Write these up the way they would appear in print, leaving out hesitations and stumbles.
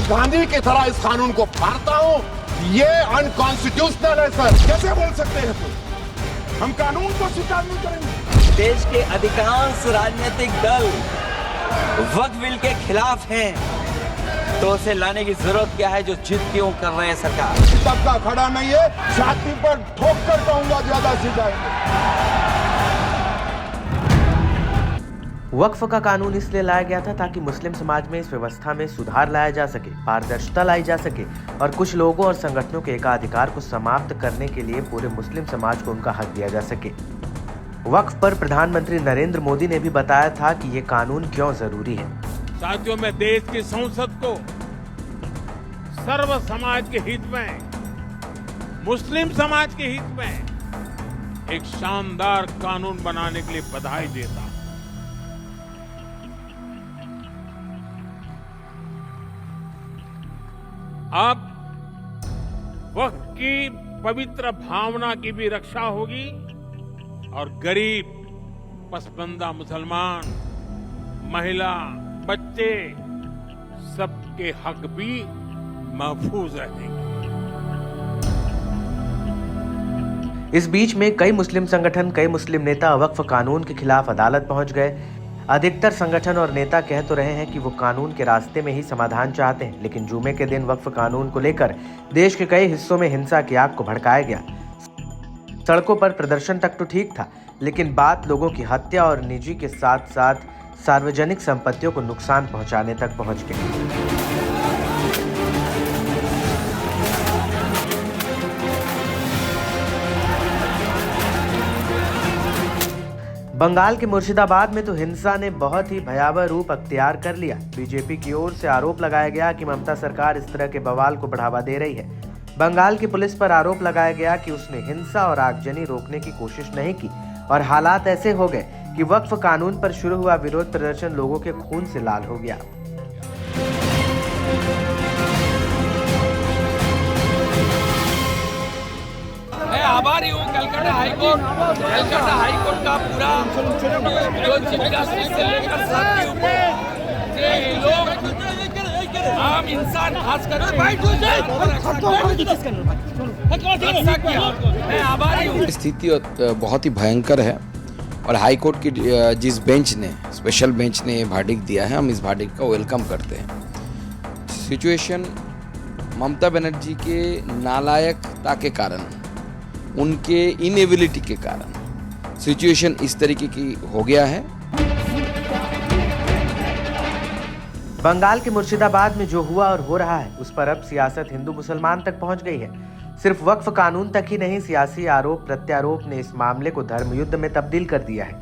गांधी की तरह इस कानून को फाड़ता हूं। ये अनकॉन्स्टिट्यूशनल है सर। कैसे बोल सकते हैं तुम? हम कानून को स्वीकार नहीं करेंगे। देश के अधिकांश राजनीतिक दल वक्फ बिल के खिलाफ हैं, तो उसे लाने की जरूरत क्या है जो जिद क्यों कर रहे हैं सरकार? तबका खड़ा नहीं है, छाती पर ठोक कर कहूंगा ज्यादा सिखाएंगे। वक्फ का कानून इसलिए लाया गया था ताकि मुस्लिम समाज में इस व्यवस्था में सुधार लाया जा सके, पारदर्शिता लाई जा सके और कुछ लोगों और संगठनों के एकाधिकार को समाप्त करने के लिए पूरे मुस्लिम समाज को उनका हक दिया जा सके। वक्फ पर प्रधानमंत्री नरेंद्र मोदी ने भी बताया था कि ये कानून क्यों जरूरी है। साथियों, मैं देश की संसद को सर्व समाज के हित में, मुस्लिम समाज के हित में एक शानदार कानून बनाने के लिए बधाई देता हूं। अब वक्फ की पवित्र भावना की भी रक्षा होगी और गरीब, पसमानदा मुसलमान, महिला, बच्चे सबके हक भी महफूज रहेंगे। इस बीच में कई मुस्लिम संगठन, कई मुस्लिम नेता वक्फ कानून के खिलाफ अदालत पहुंच गए। अधिकतर संगठन और नेता कह तो रहे हैं कि वो कानून के रास्ते में ही समाधान चाहते हैं, लेकिन जुमे के दिन वक्फ कानून को लेकर देश के कई हिस्सों में हिंसा की आग को भड़काया गया। सड़कों पर प्रदर्शन तक तो ठीक था, लेकिन बात लोगों की हत्या और निजी के साथ साथ सार्वजनिक संपत्तियों को नुकसान पहुंचाने तक पहुंच गई। बंगाल के मुर्शिदाबाद में तो हिंसा ने बहुत ही भयावह रूप अख्तियार कर लिया। बीजेपी की ओर से आरोप लगाया गया कि ममता सरकार इस तरह के बवाल को बढ़ावा दे रही है। बंगाल की पुलिस पर आरोप लगाया गया कि उसने हिंसा और आगजनी रोकने की कोशिश नहीं की और हालात ऐसे हो गए कि वक्फ कानून पर शुरू हुआ विरोध प्रदर्शन लोगों के खून से लाल हो गया। मैं आभारी हूँ कलकत्ता हाईकोर्ट का पूरा जो चीफ जस्टिस से लेकर सबके ऊपर ये लोग आम इंसान खासकर मैं आभारी हूँ। स्थिति बहुत ही भयंकर है और हाईकोर्ट की जिस बेंच ने, स्पेशल बेंच ने ये वर्डिक्ट दिया है, हम इस वर्डिक्ट का वेलकम करते हैं। सिचुएशन ममता बनर्जी के नालायकता के कारण, उनके इनएबिलिटी के कारण सिचुएशन इस तरीके की हो गया है। बंगाल के मुर्शिदाबाद में जो हुआ और हो रहा है उस पर अब सियासत हिंदू मुसलमान तक पहुंच गई है। सिर्फ वक्फ कानून तक ही नहीं, सियासी आरोप प्रत्यारोप ने इस मामले को धर्म युद्ध में तब्दील कर दिया है।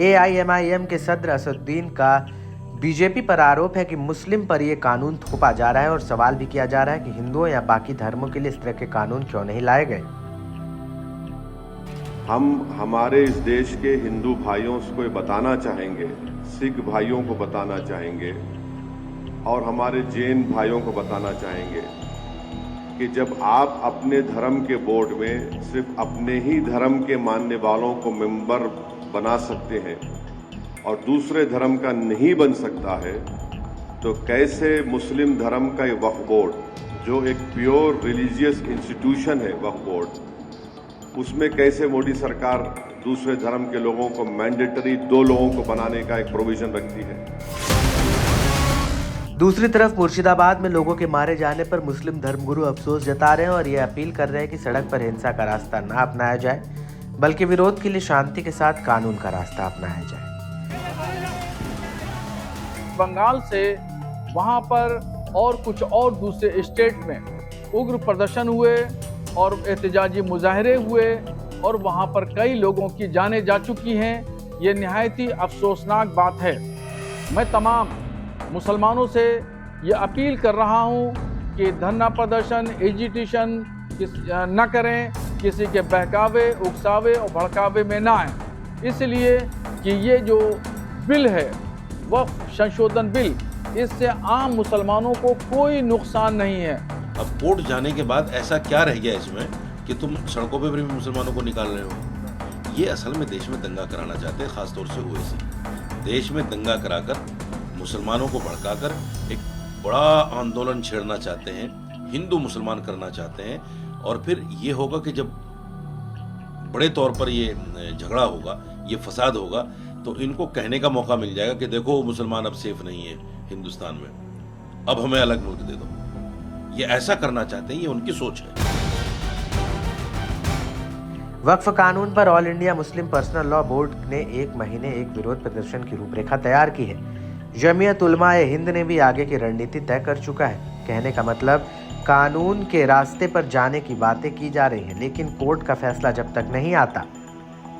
AIMIM के सदर असदुद्दीन का बीजेपी पर आरोप है कि मुस्लिम पर यह कानून थोपा जा रहा है और सवाल भी किया जा रहा है कि हिंदुओं या बाकी धर्मों के लिए इस तरह के कानून क्यों नहीं लाए गए। हम हमारे इस देश के हिंदू भाइयों को बताना चाहेंगे, सिख भाइयों को बताना चाहेंगे और हमारे जैन भाइयों को बताना चाहेंगे कि जब आप अपने धर्म के बोर्ड में सिर्फ अपने ही धर्म के मानने वालों को मेंबर बना सकते हैं और दूसरे धर्म का नहीं बन सकता है, तो कैसे मुस्लिम धर्म का ये वक्फ बोर्ड, जो एक प्योर रिलीजियस इंस्टीट्यूशन है वक्फ बोर्ड, उसमें कैसे मोदी सरकार दूसरे धर्म के लोगों को मैंडेटरी 2 लोगों को बनाने का एक प्रोविजन रखती है। दूसरी तरफ मुर्शिदाबाद में लोगों के मारे जाने पर मुस्लिम धर्मगुरु अफसोस जता रहे हैं और ये अपील कर रहे हैं कि सड़क पर हिंसा का रास्ता न अपनाया जाए, बल्कि विरोध के लिए शांति के साथ कानून का रास्ता अपनाया जाए। बंगाल से वहां पर और कुछ और दूसरे स्टेट में उग्र प्रदर्शन हुए और एहतजाजी मुजाहरे हुए और वहां पर कई लोगों की जानें जा चुकी हैं। ये निहायत ही अफसोसनाक बात है। मैं तमाम मुसलमानों से ये अपील कर रहा हूं कि धरना प्रदर्शन, एजिटेशन न करें, किसी के बहकावे, उकसावे और भड़कावे में ना आए, इसलिए कि ये जो बिल है, वक्फ संशोधन बिल, इससे आम मुसलमानों को कोई नुकसान नहीं है। अब कोर्ट जाने के बाद ऐसा क्या रह गया इसमें कि तुम सड़कों पे भी मुसलमानों को निकाल रहे हो? ये असल में देश में दंगा कराना चाहते हैं, खासतौर से ओवैसी। देश में दंगा कराकर, मुसलमानों को भड़काकर एक बड़ा आंदोलन छेड़ना चाहते हैं, हिंदू मुसलमान करना चाहते हैं, और फिर ये होगा कि जब बड़े तौर पर ये झगड़ा होगा, ये फसाद होगा, तो इनको कहने का मौका मिल जाएगा कि देखो मुसलमान अब सेफ नहीं है हिंदुस्तान में, अब हमें अलग मुल्क दे दो। ये ऐसा करना चाहते हैं, ये उनकी सोच है। वक्फ कानून पर all India Muslim personal law board ने 1 महीने एक विरोध प्रदर्शन की रूपरेखा तैयार की है। जमीयत उलमाए हिंद ने भी आगे की रणनीति तय कर चुका है। कहने का मतलब कानून के रास्ते पर जाने की बातें की जा रही हैं, लेकिन कोर्ट का फैसला जब तक नहीं आता,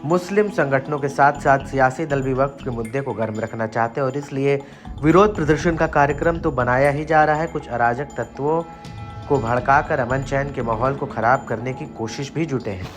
मुस्लिम संगठनों के साथ साथ सियासी दल भी वक्फ के मुद्दे को गर्म रखना चाहते हैं और इसलिए विरोध प्रदर्शन का कार्यक्रम तो बनाया ही जा रहा है। कुछ अराजक तत्वों को भड़काकर अमन चैन के माहौल को खराब करने की कोशिश भी जुटे हैं।